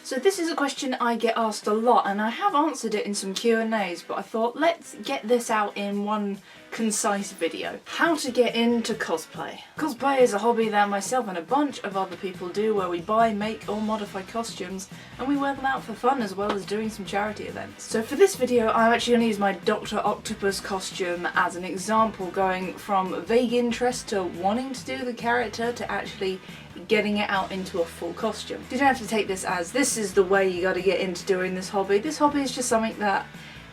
So this is a question I get asked a lot, and I have answered it in some Q&As, but I thought let's get this out in one concise video. How to get into cosplay. Cosplay is a hobby that myself and a bunch of other people do, where we buy, make or modify costumes and we wear them out for fun as well as doing some charity events. So for this video I'm actually going to use my Dr. Octopus costume as an example, going from vague interest to wanting to do the character to actually getting it out into a full costume. You don't have to take this as this is the way you got to get into doing this hobby. This hobby is just something that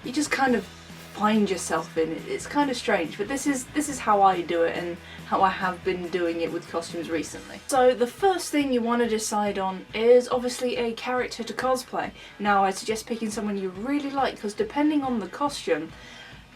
you just kind of find yourself in. It's kind of strange, but this is how I do it and how I have been doing it with costumes recently. So the first thing you want to decide on is obviously a character to cosplay. Now I suggest picking someone you really like, because depending on the costume,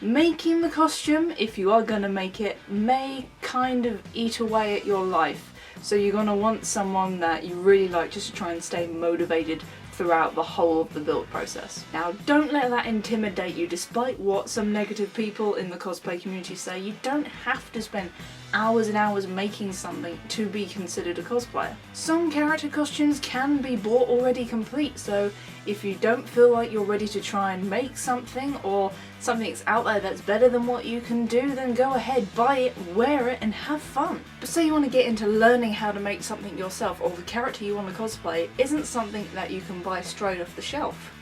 making the costume, if you are going to make it, may kind of eat away at your life. So you're going to want someone that you really like just to try and stay motivated throughout the whole of the build process. Now don't let that intimidate you. Despite what some negative people in the cosplay community say, you don't have to spend hours and hours making something to be considered a cosplayer. Some character costumes can be bought already complete, so if you don't feel like you're ready to try and make something, or something's out there that's better than what you can do, then go ahead, buy it, wear it and have fun. But say you want to get into learning how to make something yourself, or the character you want to cosplay isn't something that you can buy straight off the shelf.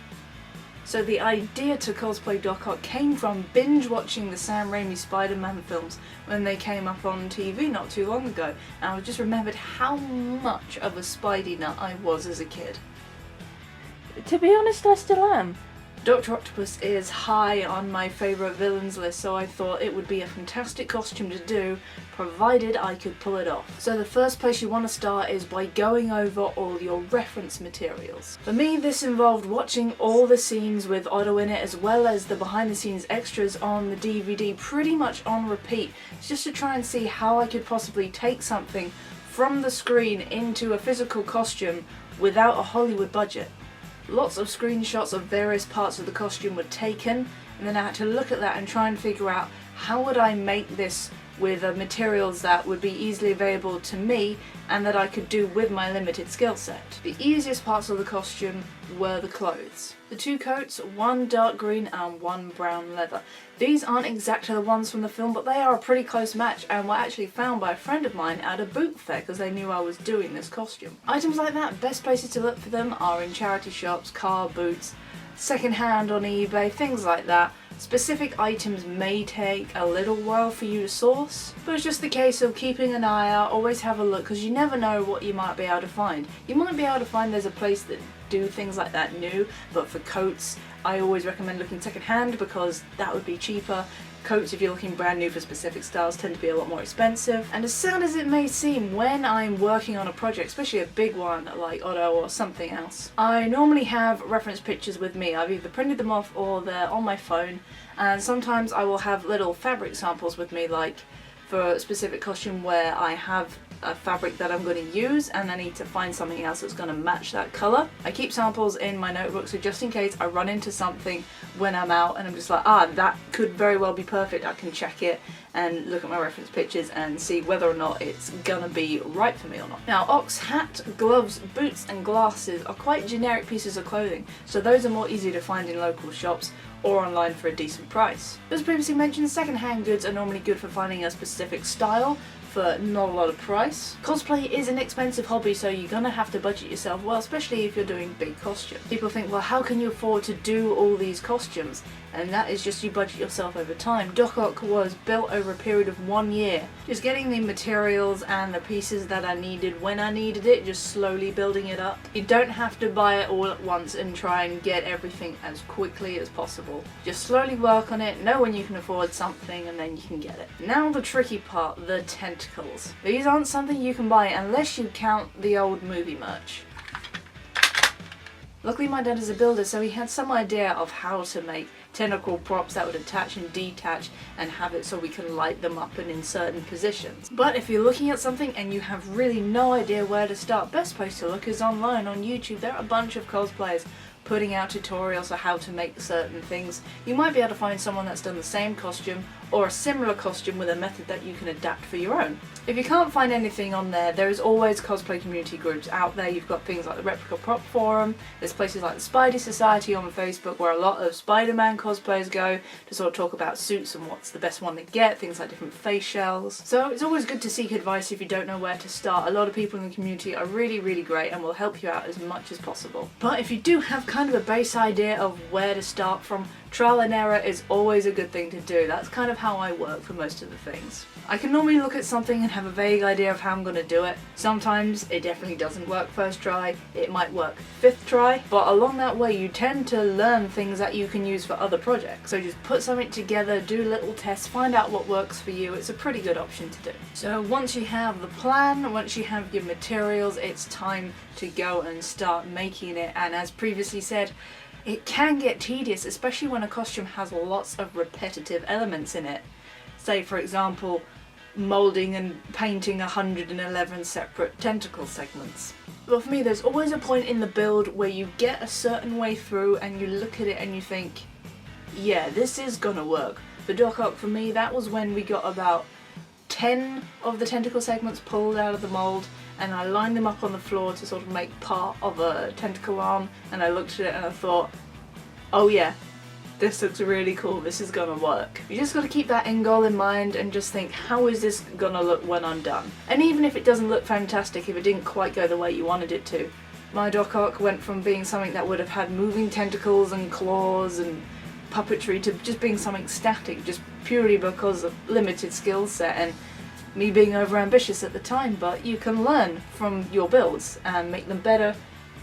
So the idea to cosplay Doc Ock came from binge watching the Sam Raimi Spider-Man films when they came up on TV not too long ago, and I just remembered how much of a Spidey nut I was as a kid. To be honest, I still am. Dr. Octopus is high on my favourite villains list, so I thought it would be a fantastic costume to do, provided I could pull it off. So the first place you want to start is by going over all your reference materials. For me, this involved watching all the scenes with Otto in it, as well as the behind the scenes extras on the DVD pretty much on repeat, just to try and see how I could possibly take something from the screen into a physical costume without a Hollywood budget. Lots of screenshots of various parts of the costume were taken, and then I had to look at that and try and figure out how would I make this with materials that would be easily available to me and that I could do with my limited skill set. The easiest parts of the costume were the clothes. The two coats, one dark green and one brown leather. These aren't exactly the ones from the film, but they are a pretty close match and were actually found by a friend of mine at a boot fair because they knew I was doing this costume. Items like that, best places to look for them are in charity shops, car boots, second hand on eBay, things like that. Specific items may take a little while for you to source, but it's just the case of keeping an eye out, always have a look, because you never know what you might be able to find. You might be able to find there's a place that do things like that new, but for coats I always recommend looking second hand because that would be cheaper. Coats, if you're looking brand new for specific styles, tend to be a lot more expensive. And as sad as it may seem, when I'm working on a project, especially a big one like Otto or something else, I normally have reference pictures with me. I've either printed them off or they're on my phone, and sometimes I will have little fabric samples with me, like for a specific costume where I have a fabric that I'm going to use and I need to find something else that's going to match that colour. I keep samples in my notebook, so just in case I run into something when I'm out and I'm just like, that could very well be perfect, I can check it and look at my reference pictures and see whether or not it's gonna be right for me or not. Now, Ock's hat, gloves, boots and glasses are quite generic pieces of clothing, so those are more easy to find in local shops or online for a decent price. As previously mentioned, second-hand goods are normally good for finding a specific style for not a lot of price. Cosplay is an expensive hobby, so you're gonna have to budget yourself well, especially if you're doing big costumes. People think, well, how can you afford to do all these costumes? And that is just you budget yourself over time. Doc Ock was built over a period of 1 year. Just getting the materials and the pieces that I needed when I needed it, just slowly building it up. You don't have to buy it all at once and try and get everything as quickly as possible. Just slowly work on it, know when you can afford something, and then you can get it. Now the tricky part, the tentacles. These aren't something you can buy unless you count the old movie merch. Luckily my dad is a builder, so he had some idea of how to make tentacle props that would attach and detach and have it so we can light them up and in certain positions. But if you're looking at something and you have really no idea where to start, best place to look is online on YouTube. There are a bunch of cosplayers putting out tutorials on how to make certain things, you might be able to find someone that's done the same costume or a similar costume with a method that you can adapt for your own. If you can't find anything on there is always cosplay community groups out there. You've got things like the Replica Prop Forum, there's places like the Spidey Society on Facebook where a lot of Spider-Man cosplayers go to sort of talk about suits and what's the best one to get, things like different face shells. So it's always good to seek advice if you don't know where to start. A lot of people in the community are really, really great and will help you out as much as possible. But if you do have kind of a base idea of where to start from, trial and error is always a good thing to do. That's kind of how I work for most of the things. I can normally look at something and have a vague idea of how I'm going to do it. Sometimes it definitely doesn't work first try, it might work fifth try, but along that way you tend to learn things that you can use for other projects. So just put something together, do little tests, find out what works for you. It's a pretty good option to do. So once you have the plan, once you have your materials, it's time to go and start making it. And as previously said, it can get tedious, especially when a costume has lots of repetitive elements in it. Say for example, moulding and painting 111 separate tentacle segments. But for me, there's always a point in the build where you get a certain way through and you look at it and you think, yeah, this is gonna work. For Doc Ock, for me, that was when we got about 10 of the tentacle segments pulled out of the mould, and I lined them up on the floor to sort of make part of a tentacle arm, and I looked at it and I thought, oh yeah, this looks really cool, this is gonna work. You just gotta keep that end goal in mind and just think, how is this gonna look when I'm done? And even if it doesn't look fantastic, if it didn't quite go the way you wanted it to, my Doc Ock went from being something that would have had moving tentacles and claws and puppetry to just being something static, just purely because of limited skill set and me being over ambitious at the time. But you can learn from your builds and make them better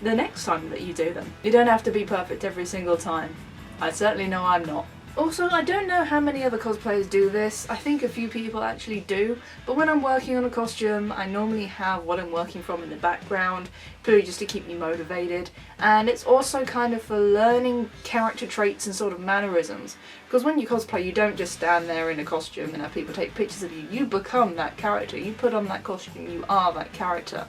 the next time that you do them. You don't have to be perfect every single time. I certainly know I'm not. Also, I don't know how many other cosplayers do this. I think a few people actually do, but when I'm working on a costume, I normally have what I'm working from in the background, purely just to keep me motivated. And it's also kind of for learning character traits and sort of mannerisms. Because when you cosplay, you don't just stand there in a costume and have people take pictures of you. You become that character. You put on that costume, you are that character.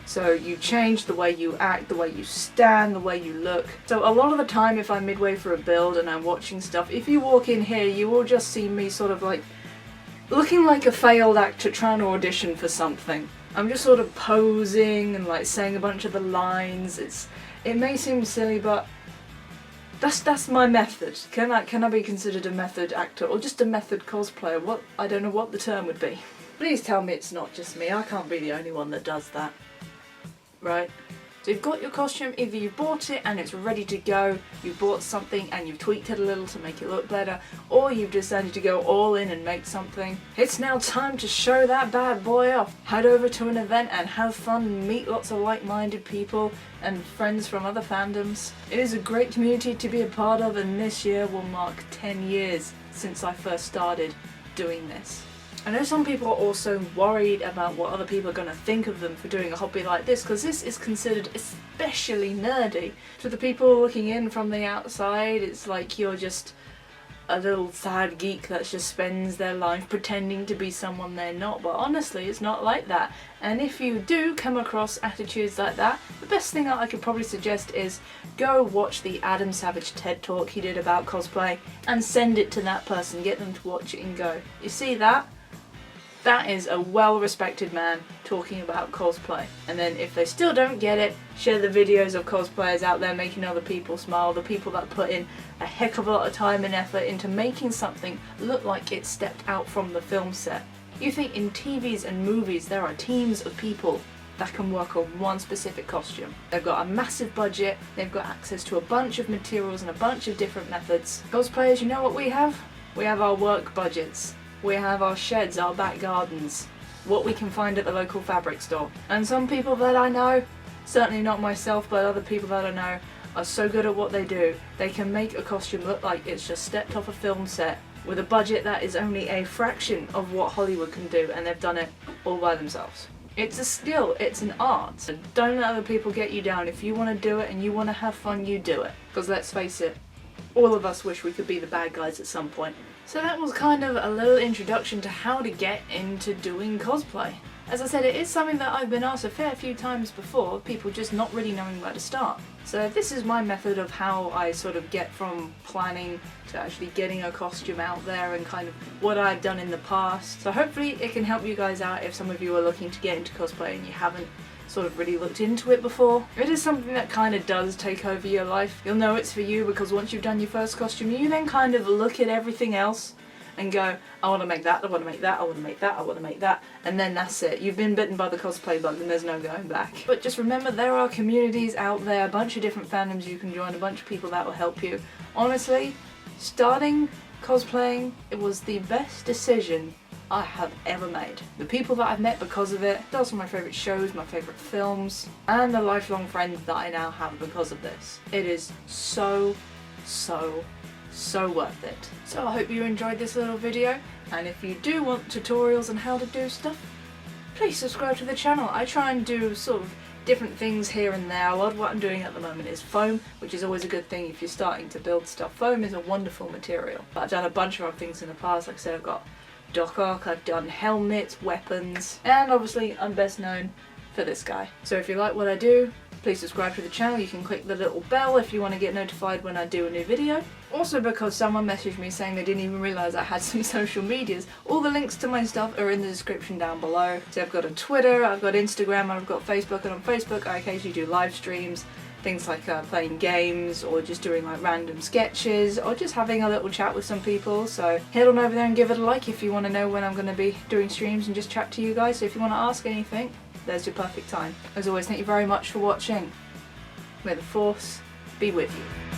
So you change the way you act, the way you stand, the way you look. So a lot of the time if I'm midway through a build and I'm watching stuff, if you walk in here you will just see me sort of like looking like a failed actor trying to audition for something. I'm just sort of posing and like saying a bunch of the lines. It may seem silly, but that's my method. Can I be considered a method actor or just a method cosplayer? I don't know what the term would be. Please tell me it's not just me. I can't be the only one that does that. Right? So you've got your costume, either you've bought it and it's ready to go, you've bought something and you've tweaked it a little to make it look better, or you've decided to go all in and make something. It's now time to show that bad boy off. Head over to an event and have fun, meet lots of like-minded people and friends from other fandoms. It is a great community to be a part of, and this year will mark 10 years since I first started doing this. I know some people are also worried about what other people are going to think of them for doing a hobby like this, because this is considered especially nerdy. To the people looking in from the outside, it's like you're just a little sad geek that just spends their life pretending to be someone they're not, but honestly it's not like that. And if you do come across attitudes like that, the best thing that I could probably suggest is go watch the Adam Savage TED Talk he did about cosplay and send it to that person, get them to watch it and go, you see that? That is a well-respected man talking about cosplay. And then if they still don't get it, share the videos of cosplayers out there making other people smile, the people that put in a heck of a lot of time and effort into making something look like it stepped out from the film set. You think in TVs and movies there are teams of people that can work on one specific costume. They've got a massive budget, they've got access to a bunch of materials and a bunch of different methods. Cosplayers, you know what we have? We have our work budgets. We have our sheds, our back gardens, what we can find at the local fabric store. And some people that I know, certainly not myself, but other people that I know, are so good at what they do. They can make a costume look like it's just stepped off a film set with a budget that is only a fraction of what Hollywood can do, and they've done it all by themselves. It's a skill, it's an art. So don't let other people get you down. If you want to do it and you want to have fun, you do it. Because let's face it, all of us wish we could be the bad guys at some point. So that was kind of a little introduction to how to get into doing cosplay. As I said, it is something that I've been asked a fair few times before, people just not really knowing where to start. So this is my method of how I sort of get from planning to actually getting a costume out there and kind of what I've done in the past. So hopefully it can help you guys out if some of you are looking to get into cosplay and you haven't sort of really looked into it before. It is something that kind of does take over your life. You'll know it's for you because once you've done your first costume, you then kind of look at everything else and go, I want to make that, I want to make that, I want to make that, I want to make that, and then that's it. You've been bitten by the cosplay bug and there's no going back. But just remember, there are communities out there, a bunch of different fandoms you can join, a bunch of people that will help you. Honestly, starting cosplaying, it was the best decision I have ever made. The people that I've met because of it, those are my favourite shows, my favourite films, and the lifelong friends that I now have because of this. It is so worth it. So I hope you enjoyed this little video, and if you do want tutorials on how to do stuff, please subscribe to the channel. I try and do sort of different things here and there. A lot of what I'm doing at the moment is foam, which is always a good thing if you're starting to build stuff. Foam is a wonderful material. But I've done a bunch of other things in the past. Like I said, I've got Doc Ock, I've done helmets, weapons, and obviously I'm best known for this guy. So if you like what I do, please subscribe to the channel. You can click the little bell if you want to get notified when I do a new video. Also, because someone messaged me saying they didn't even realise I had some social medias, all the links to my stuff are in the description down below. So I've got a Twitter, I've got Instagram, and I've got Facebook, and on Facebook I occasionally do live streams, things like playing games, or just doing like random sketches, or just having a little chat with some people. So head on over there and give it a like if you want to know when I'm going to be doing streams and just chat to you guys. So if you want to ask anything, there's your perfect time. As always, thank you very much for watching. May the Force be with you.